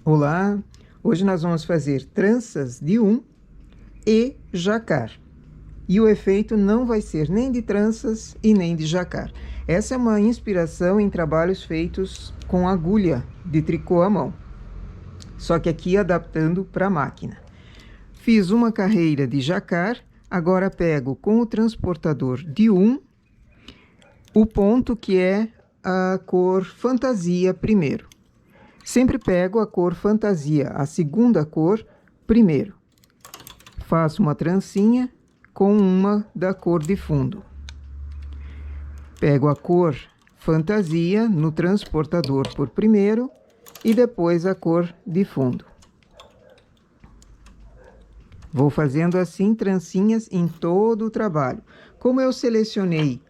Olá, hoje nós vamos fazer tranças de e jacar. E o efeito não vai ser nem de tranças e nem de jacar. Essa é uma inspiração em trabalhos feitos com agulha de tricô à mão. Só que aqui adaptando para a máquina. Fiz uma carreira de jacar, agora pego com o transportador de o ponto que é a cor fantasia primeiro. Sempre pego a cor fantasia, a segunda cor, primeiro. Faço uma trancinha com uma da cor de fundo. Pego a cor fantasia no transportador por primeiro e depois a cor de fundo. Vou fazendo assim trancinhas em todo o trabalho. Como eu selecionei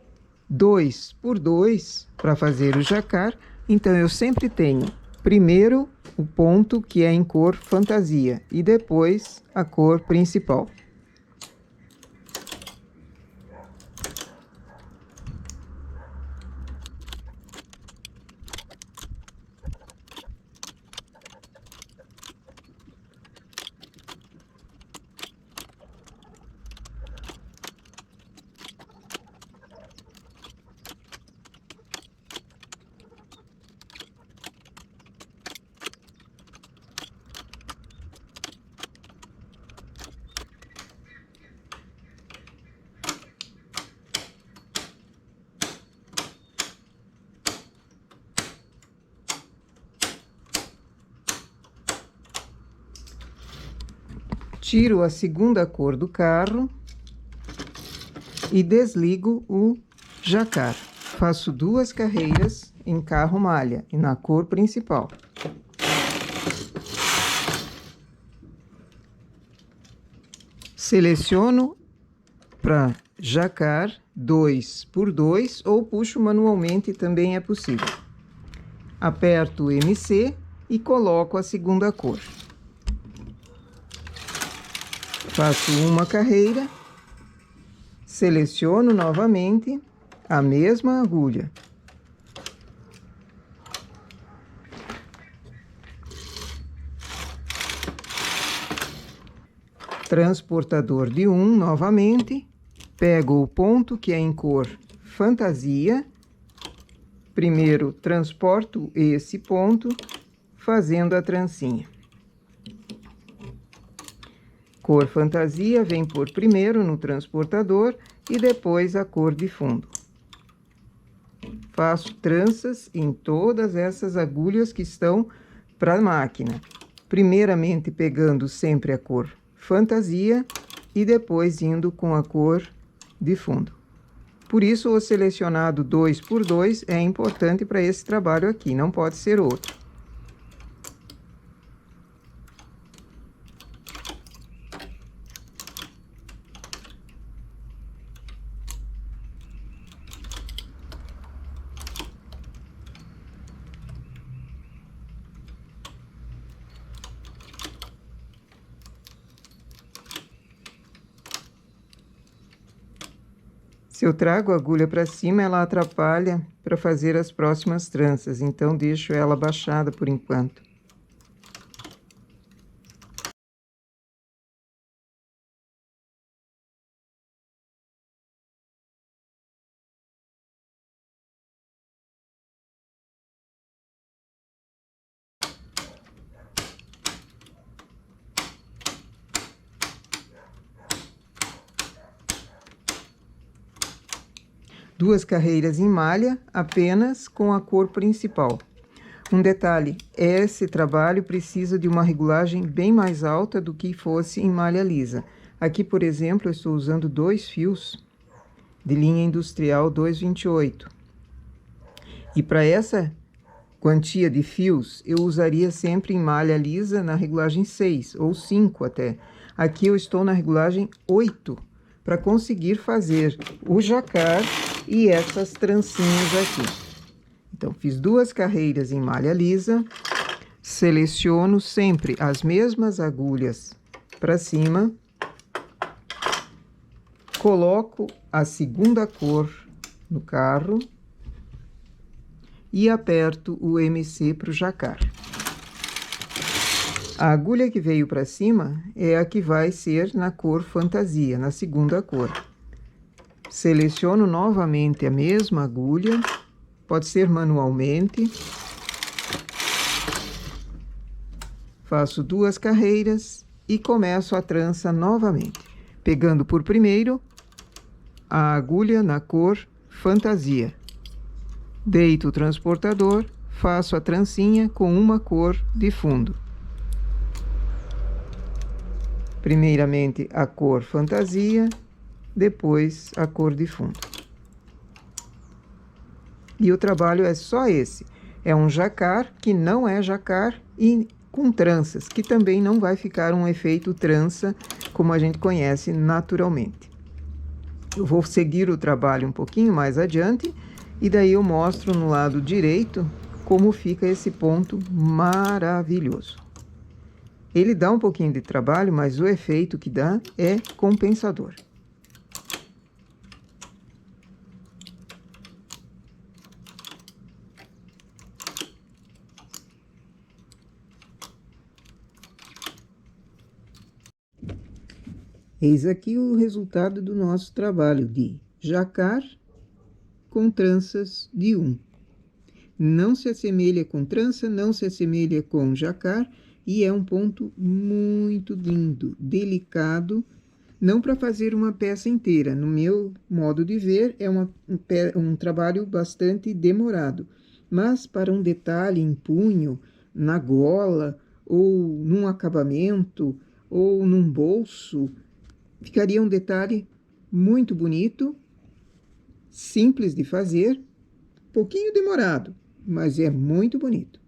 2 por 2 para fazer o jacar, então eu sempre tenho primeiro o ponto que é em cor fantasia e depois a cor principal. Tiro a segunda cor do carro e desligo o jacar. Faço 2 carreiras em carro malha e na cor principal. Seleciono para jacar 2 por 2 ou puxo manualmente, também é possível. Aperto o MC e coloco a segunda cor. Faço uma carreira, seleciono novamente a mesma agulha. Transportador de novamente, pego o ponto que é em cor fantasia, primeiro transporto esse ponto, fazendo a trancinha. Cor fantasia vem por primeiro no transportador e depois a cor de fundo. Faço tranças em todas essas agulhas que estão para a máquina. Primeiramente pegando sempre a cor fantasia e depois indo com a cor de fundo. Por isso o selecionado 2 por 2 é importante para esse trabalho aqui, não pode ser outro. Se eu trago a agulha para cima, ela atrapalha para fazer as próximas tranças, então deixo ela baixada por enquanto. Duas carreiras em malha, apenas com a cor principal. Um detalhe, esse trabalho precisa de uma regulagem bem mais alta do que fosse em malha lisa. Aqui, por exemplo, eu estou usando 2 fios de linha industrial 228. E para essa quantia de fios, eu usaria sempre em malha lisa na regulagem 6 ou 5 até. Aqui eu estou na regulagem 8, para conseguir fazer o jacar e essas trancinhas aqui. Então, fiz 2 carreiras em malha lisa, seleciono sempre as mesmas agulhas para cima, coloco a segunda cor no carro e aperto o MC para o jacar. A agulha que veio para cima é a que vai ser na cor fantasia, na segunda cor. Seleciono novamente a mesma agulha, pode ser manualmente. Faço 2 carreiras e começo a trança novamente, pegando por primeiro a agulha na cor fantasia. Deito o transportador, faço a trancinha com uma cor de fundo. Primeiramente a cor fantasia, depois a cor de fundo. E o trabalho é só esse. É um jacar que não é jacar e com tranças, que também não vai ficar um efeito trança como a gente conhece naturalmente. Eu vou seguir o trabalho um pouquinho mais adiante e daí eu mostro no lado direito como fica esse ponto maravilhoso. Ele dá um pouquinho de trabalho, mas o efeito que dá é compensador. Eis aqui o resultado do nosso trabalho de jacar com tranças de 1. Não se assemelha com trança, não se assemelha com jacar, e é um ponto muito lindo, delicado, não para fazer uma peça inteira. No meu modo de ver, é um trabalho bastante demorado, mas para um detalhe em punho, na gola, ou num acabamento, ou num bolso, ficaria um detalhe muito bonito, simples de fazer, pouquinho demorado, mas é muito bonito.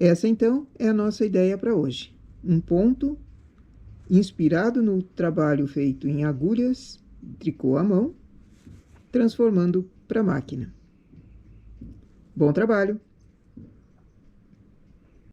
Essa, então, é a nossa ideia para hoje. Um ponto inspirado no trabalho feito em agulhas, tricô à mão, transformando para a máquina. Bom trabalho!